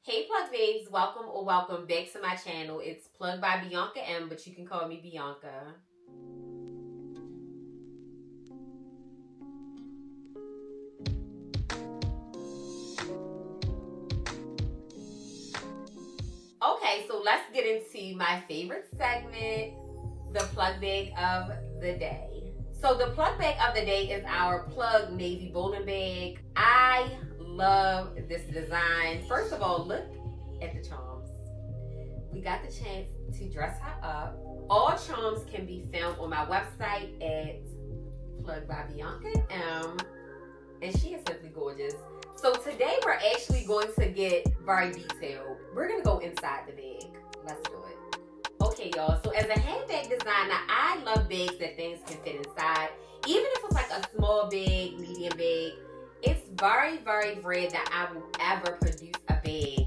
Hey Plug Babes, welcome or welcome back to my channel. It's Plug by Bianca M, but you can call me Bianca. Okay, so let's get into my favorite segment, the plug bag of the day. So the plug bag of the day is our plug navy bowling bag. I love this design. First of all, look at the charms. We got the chance to dress her up. All charms can be found on my website at Plug by Bianca M, and she is simply gorgeous. So today we're actually going to get very detailed. We're gonna go inside the bag. Let's do it. Okay, y'all. So as a handbag designer, I love bags that things can fit inside. Even if it's like a small bag, medium bag, it's very, very rare that I will ever produce a bag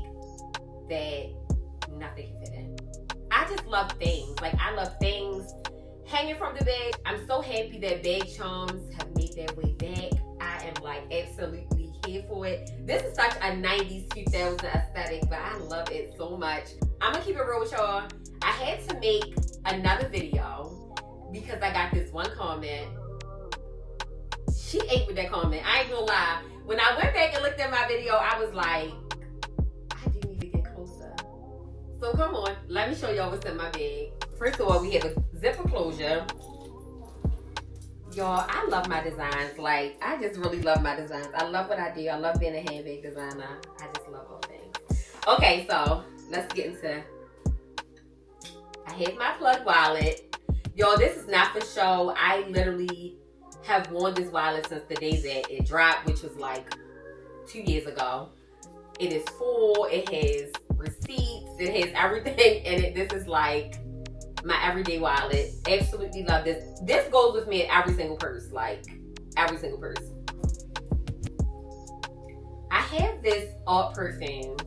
that nothing can fit in. I just love things. Like, I love things hanging from the bag. I'm so happy that bag charms have made their way back. I am like absolutely here for it. This is such a 90s 2000 aesthetic, but I love it so much. I'm gonna keep it real with y'all. I had to make another video because I got this one comment. She ate with that comment. I ain't gonna lie. When I went back and looked at my video, I was like, I do need to get closer. So come on, let me show y'all what's in my bag. First of all, we have a zipper closure. Y'all, I love my designs. Like, I just really love my designs. I love what I do. I love being a handbag designer. I just love all things. Okay, so let's get into. I have my plug wallet. Y'all, this is not for show. I literally have worn this wallet since the day that it dropped, which was like 2 years ago. It is full. It has receipts. It has everything in it. This is like my everyday wallet. Absolutely love this. This goes with me in every single purse. Like, every single purse. I have this alt perfume.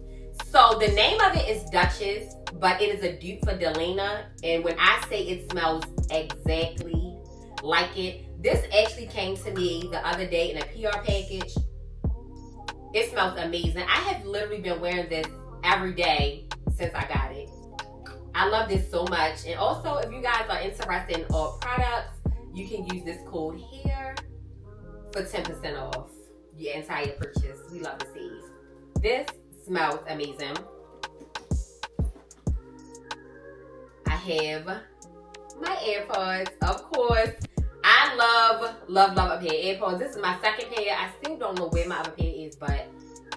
So the name of it is Duchess, but it is a dupe for Delena. And when I say it smells exactly like it, this actually came to me the other day in a PR package. It smells amazing. I have literally been wearing this every day since I got it. I love this so much. And also, if you guys are interested in all products, you can use this code here for 10% off your entire purchase. We love to save. This smells amazing. I have my AirPods, of course. I love a pair of AirPods. This is my second pair. I still don't know where my other pair is, but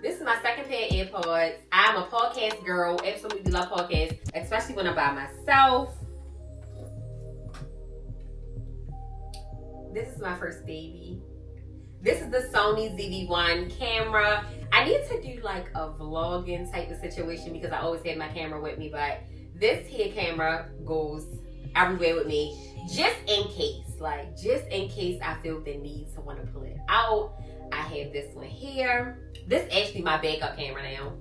this is my second pair of AirPods. I'm a podcast girl. Absolutely love podcasts, especially when I'm by myself. This is my first baby. This is the Sony ZV-1 camera. I need to do like a vlogging type of situation because I always have my camera with me, but this here camera goes everywhere with me just in case. Like, just in case I feel the need to want to pull it out. I have this one here. This is actually my backup camera now.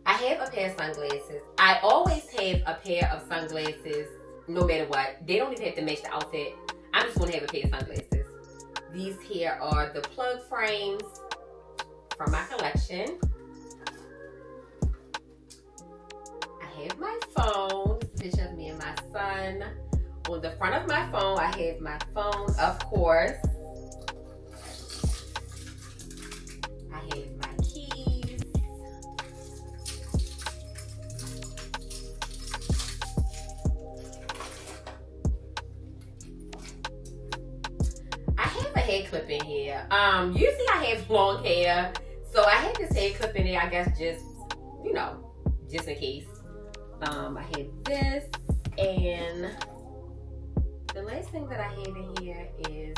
I have a pair of sunglasses. I always have a pair of sunglasses no matter what. They don't even have to match the outfit. I just want to have a pair of sunglasses. These here are the plug frames from my collection. I have my phone. This is a picture of me and my son. On the front of my phone, I have my phone, of course. I have my keys. I have a hair clip in here. Usually I have long hair. So I have this hair clip in here, I guess just, you know, just in case. I have this, and the last thing that I have in here is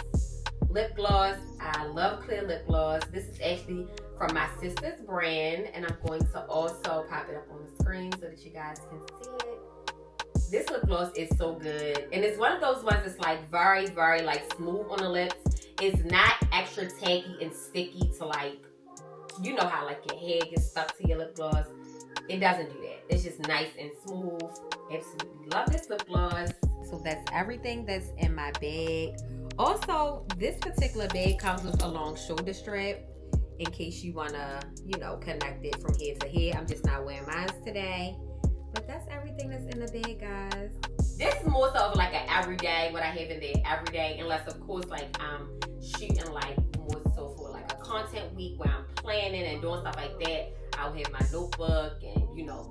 lip gloss. I love clear lip gloss. This is actually from my sister's brand, and I'm going to also pop it up on the screen so that you guys can see it. This lip gloss is so good, and it's one of those ones that's like very, very like smooth on the lips. It's not extra tacky and sticky to, like, you know how like your hair gets stuck to your lip gloss. It doesn't do that. It's just nice and smooth. Absolutely love this lip gloss. So that's everything that's in my bag. Also, this particular bag comes with a long shoulder strap. in case you want to, connect it from head to head. I'm just not wearing mine today. But that's everything that's in the bag, guys. This is more so of like an everyday, what I have in there every day. Unless, of course, like I'm shooting like more so for like a content week where I'm planning and doing stuff like that. I'll have my notebook and,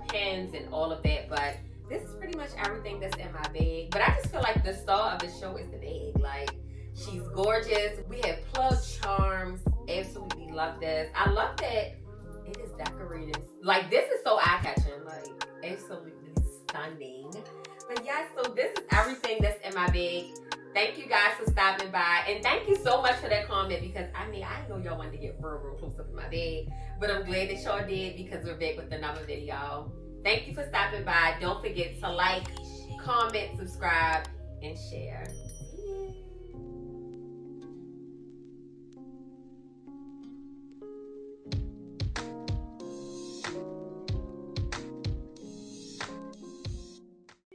pens and all of that. But this is pretty much everything that's in my bag. But I just feel like the star of the show is the bag. Like, she's gorgeous. We have plug charms. Absolutely love this. I love that it is decorated. Like, this is so eye-catching. Like, absolutely stunning. But yes, so this is everything that's in my bag. Thank you guys for stopping by. And thank you so much for that comment because, I didn't know y'all wanted to get real close up in my bag. But I'm glad that y'all did because we're back with another video. Thank you for stopping by. Don't forget to like, comment, subscribe, and share.